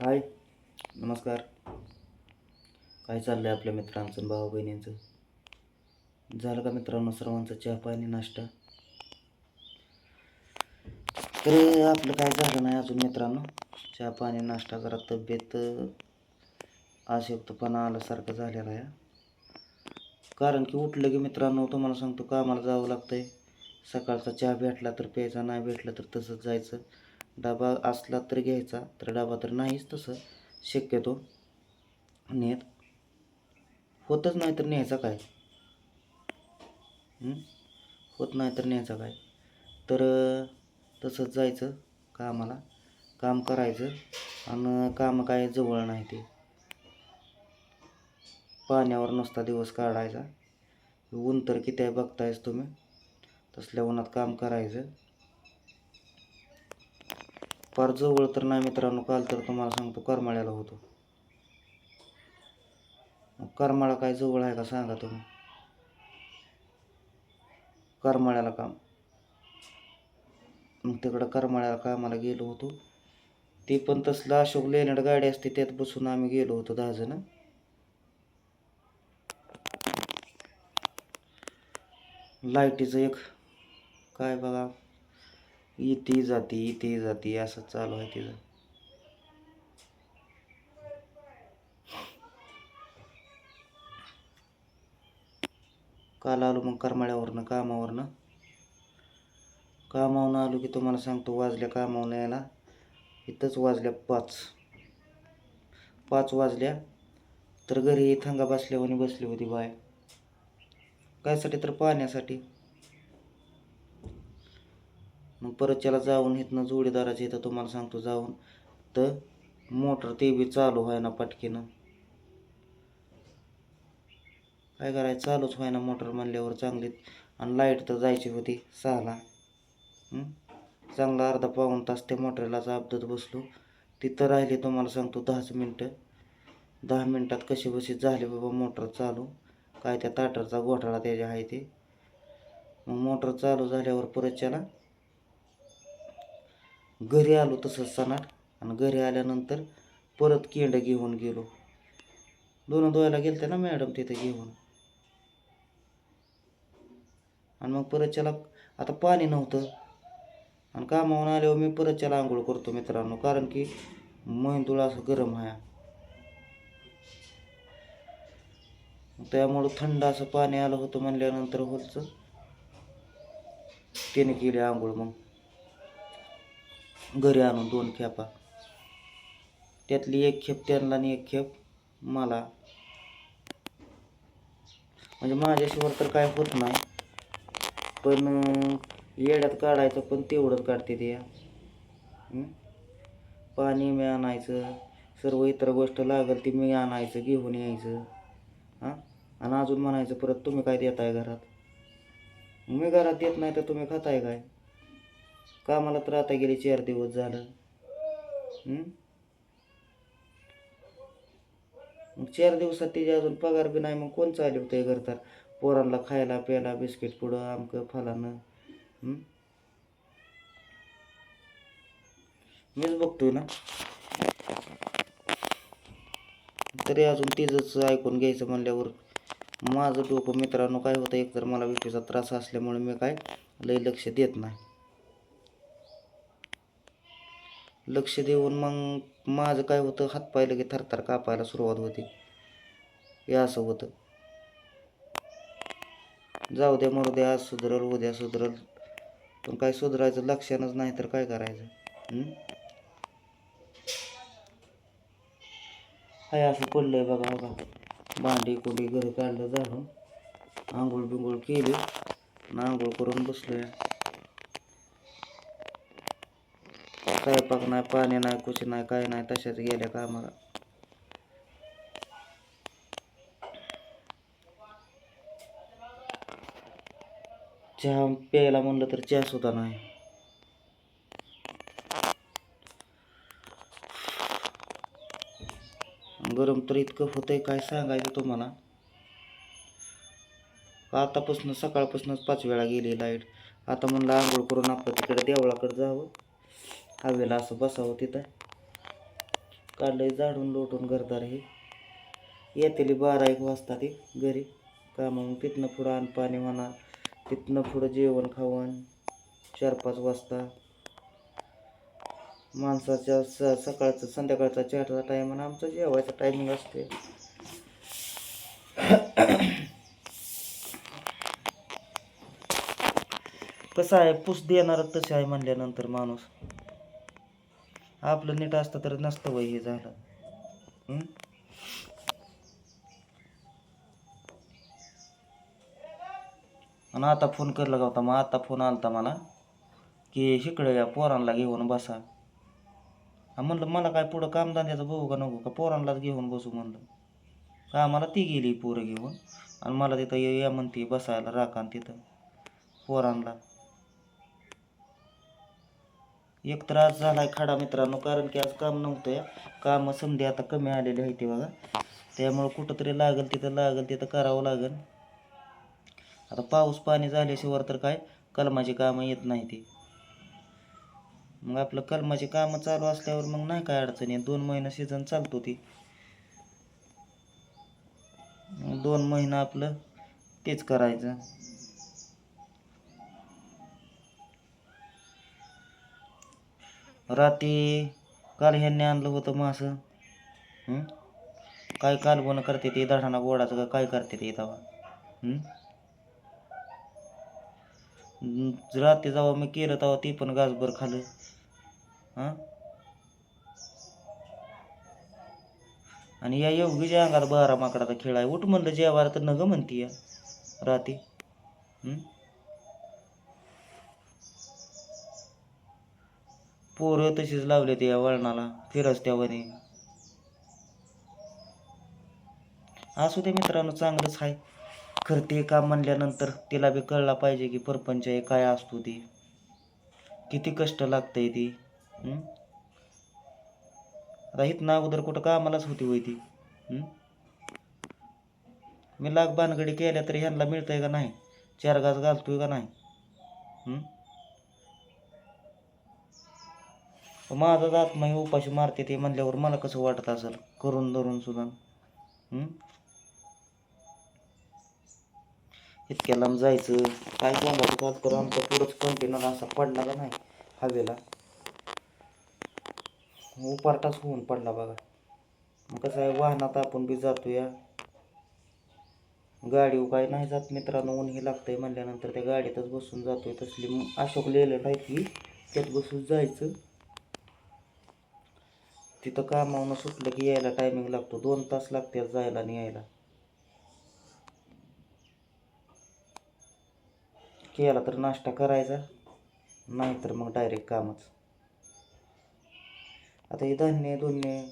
हाय, नमस्कार. काय चाललंय आपल्या मित्रांचं भाऊ बहिणींचं? झालं का मित्रांनो सर्वांचा चहा पाणी नाश्ता? तर आपलं काय झालं नाही अजून मित्रांनो. चहा पाणी नाश्ता करा. तब्येत अशक्तपणा आल्यासारखं झालेला आहे. कारण की उठलं की मित्रांनो तुम्हाला सांगतो कामाला जावं लागतंय. सकाळचा चहा भेटला तर प्यायचा, नाही भेटला तर तसंच जायचं. डबा असला तर घ्यायचा, तर डबा तर नाहीच तसं शक्यतो नेत. होतच नाही तर न्यायचा काय? होत नाही तर न्यायचा काय? तर तसंच जायचं कामाला, काम करायचं. आणि काम काय जवळ नाही ते, पाण्यावर नुसता दिवस काढायचा. ऊन तर किती आहे बघतायच तुम्ही. तसल्या उन्हात काम करायचं. फार जवळ तर नाही मित्रांनो. काल तर तुम्हाला सांगतो करमाळ्याला होतो. करमाळा काय जवळ आहे का सांगा तुम्ही? करमाळ्याला काम, मग तिकडं करमाळ्याला कामाला गेलो होतो. ते पण तसलं अशोक लेलंड गाडी असते त्यात बसून आम्ही गेलो होतो 10 जण. लाईटीचं एक काय बघा, इथे जाती असं चालू आहे तिचं. काल आलो मग करमाळ्यावरनं कामावरून आलो की तुम्हाला सांगतो वाजल्या कामावरून यायला. इथंच वाजल्या 5 वाजल्या. तर घरी थंगा बसल्यावानी बसली होती बाय. कायसाठी तर पाण्यासाठी. मग परत त्याला जाऊन इथनं जोडीदाराच्या इथं तुम्हाला सांगतो जाऊन तर मोटर ते बी चालू व्हाय ना पटकीनं. काय करायचं, चालूच व्हाय ना मोटर म्हणल्यावर चांगली. आणि लाईट तर जायची होती 6ला. चांगला अर्धा पाऊण तास त्या मोटरलाच आपदत बसलो. तिथं राहिली तुम्हाला सांगतो 10 मिनटं. 10 मिनटात कशी बशी झाली बाबा मोटर चालू. काय त्या ताटरचा घोटाळा त्याच्या आहे ते. मग मोटर चालू झाल्यावर परत त्याला घरी आलो तसंच सनाट. आणि घरी आल्यानंतर परत केंड घेऊन गेलो. दोन धुवायला गेलते ना मॅडम तिथे घेऊन. आणि मग परत त्याला आता पाणी नव्हतं. आणि कामावून आल्यावर मी परत त्याला आंघोळ करतो मित्रांनो. कारण की मेंदूळ असं गरम आहे. त्यामुळं थंड असं पाणी आलं होतं म्हणल्यानंतर होलचं त्याने केली आंघोळ. मग घरी आणून 2 खेपा, त्यातली 1 खेप त्यांना आणि 1 खेप मला. म्हणजे माझ्याशिवाय तर काय होत नाही. पण येड्यात काढायचं पण तेवढंच काढते ते. पाणी मी आणायचं, सर्व इतर गोष्ट लागेल ती मी आणायचं, घेऊन यायचं. आणि अजून म्हणायचं परत तुम्ही काय देताय घरात. मी घरात देत नाही तर तुम्ही खाताय काय? कामाला तर आता गेले 4 दिवस झालं. मग 4 दिवसात तिचे अजून पगार बी नाही. मग कोण चालवतंय घर तर? पोरांना खायला प्यायला बिस्किट पुडं आमकं फलानं मीच बघतोय ना. तरी अजून तिचंच ऐकून घ्यायचं म्हणल्यावर माझं डोकं मित्रांनो काय होतं, एकतर मला बीपीचा त्रास असल्यामुळे मी काय लय लक्ष देत नाही. लक्ष देऊन मग माझं काय होतं, हातपाय लगे थरथर कापायला सुरुवात होती. हे असं होतं. जाऊ द्या मरू द्या, आज सुधरल उद्या सुधरल. पण काय सुधरायचं लक्षणच नाही तर काय करायचं. हाय असं पडलंय बघा. भांडी कुंडी घरी काढलं झाडून, आंघोळ बिंघोळ केली आणि आंघोळ करून बसलोय. स्वयंपाक नाही, पाणी नाही, कुछ नाही, काय नाही, तशाच गेल्या कामाला. चहा प्यायला म्हणलं तर चहा सुद्धा नाही. गरम तर इतकं होतंय काय सांगायचं तुम्हाला. आतापासून सकाळपासूनच 5 वेळा गेली लाईट. आता म्हणलं आंघोळ करून आपलं तिकडे देवळाकडे जावं, हवेला असं बसावं तिथं. काढलंय झाडून लोटून घरदार हे. येतेली 12-1 वाजता ते घरी कामावून. तिथनं पुढं अन्न पाणी म्हणा, तिथनं पुढं जेवण खावण 4-5 वाजता. माणसाच्या सकाळचं संध्याकाळचा 4चा टाईम आणि आमचा जेवायचा टायमिंग असते. कसं आहे, पुस देणारच तसे आहे म्हणल्यानंतर माणूस. आपलं नीट असतं तर नसतं वय हे झालं. आणि आता फोन करला होता, मग आता फोन आलता मला की इकडे या पोरांना घेऊन बसा. म्हणलं मला काय पुढं कामधंद्याचं बघू का नको का, पोरांनाच घेऊन बसू म्हणलं. कामाला ती गेली पोरं घेऊन आणि मला तिथं या म्हणते बसायला राखान तिथं पोरांना. एक तर आज झालाय खडा मित्रांनो, कारण की आज काम नव्हतं. काम समधी आता कमी आलेले आहे ते बघा, त्यामुळं कुठंतरी लागल तिथं करावं लागेल. आता पाऊस पाणी झाल्याशिवाय तर काय कलमाची कामं येत नाही ती. मग आपलं कलमाची कामं चालू असल्यावर मग नाही काय अडचण येत. 2 महिना सीझन चालतो ती. 2 महिना आपलं तेच करायचं. रात्री काल ह्यांनी आणलं होतं मासं. काय कालवण करते ते दडाणा गोडाचं का काय करते ते तेव्हा. रात्री जेव्हा मी केलं तेव्हा ती पण गासभर खाल्लं. आणि या योगीच्या अंगात 12 माकडाचा खेळ आहे. उठ म्हणलं जेवायला तर नग म्हणती या राती. पोरं तशीच लावले ते या वळणाला फिरस्त्यावानी. असू दे मित्रांनो, चांगलंच आहे. करते काम म्हणल्यानंतर तिला बी कळला पाहिजे की परपंच आहे काय असतो ती, किती कष्ट लागतंय ती. आता इथनं अगोदर कुठं कामालाच होती होय ती. मी लाख भानगडी केल्या तरी ह्यांना मिळतंय का नाही, 4 घास घालतोय का नाही. माझाच आत्मा ही उपाशी मारते ते म्हणल्यावर मला कसं वाटत असेल करून धरून सुद्धा. इतक्या लांब जायचं काय सांगायचं का, तर आमचा पुढंच कंटेनर असा पडला का नाही हवेला, उपारटाच होऊन पडला बघा. मग कसं आहे, वाहनात आपण बी जातो या, गाडीवर काय नाही जात मित्रांनो. ऊन हे लागतंय म्हणल्यानंतर त्या गाडीतच बसून जातोय. तसली अशोक लिहिलेलं आहे की त्यात बसून जायचं. तिथं कामावून सुटलं की यायला टायमिंग लागतो, 2 तास लागतात जायला आणि यायला. केला तर नाश्ता करायचा, नाहीतर मग डायरेक्ट कामच. आता हे धान्य दोन्ही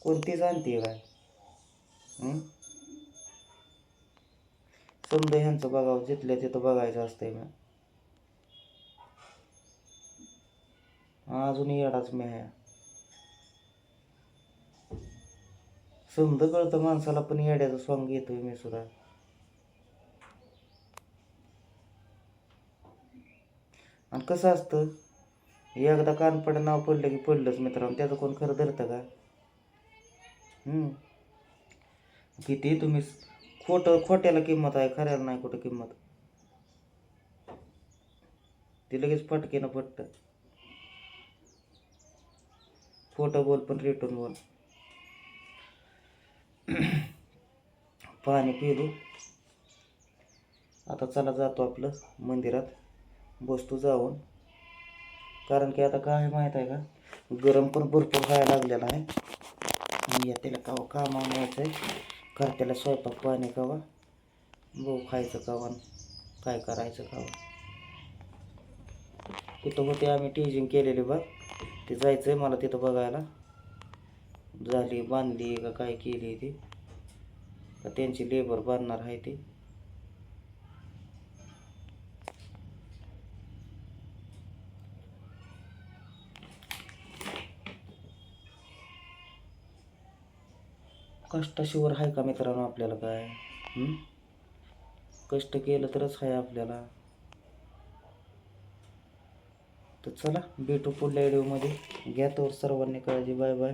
कोणतीच आणते काय. समजा ह्यांचं बघावं, जिथल्या तिथं बघायचं असतंय. मग अजून येडाच मी आहे. समजा कळतं माणसाला, पण येड्याचं सॉंग घेतोय मी सुद्धा. आणि कसं असतं, एकदा कानपडं नाव पडलं की पडलंच मित्रांनो, त्याचं कोण खरं धरतं का. किती तुम्ही खोट्याला किंमत आहे, खऱ्याला नाही कुठं किंमत. ती लगेच फटकेनं पटतं. खोटं बोल पण रिटर्न बोल. पाणी पिलो. आता चला जातो आपलं मंदिरात, बसतो जाऊन. कारण की आता काय माहीत आहे का, गरम पण भरपूर व्हायला लागलेला आहे. या त्याला कवा कामावून यायचं आहे, करत्याला स्वयंपाक पाणी कवा, बघू खायचं कवा, काय करायचं कवा. तिथं होते आम्ही टीजिंग केलेली बघ, ते जायचं आहे मला तिथं बघायला. झाली बांधली का काय केली ती, का त्यांची लेबर बांधणार आहे ती. कष्टाशिवाय आहे का मित्रांनो आपल्याला काय. कष्ट केलं तरच आहे आपल्याला. तर चला भेटू पुढल्या व्हिडिओमध्ये. घ्या तर सर्वांनी काळजी. Bye bye.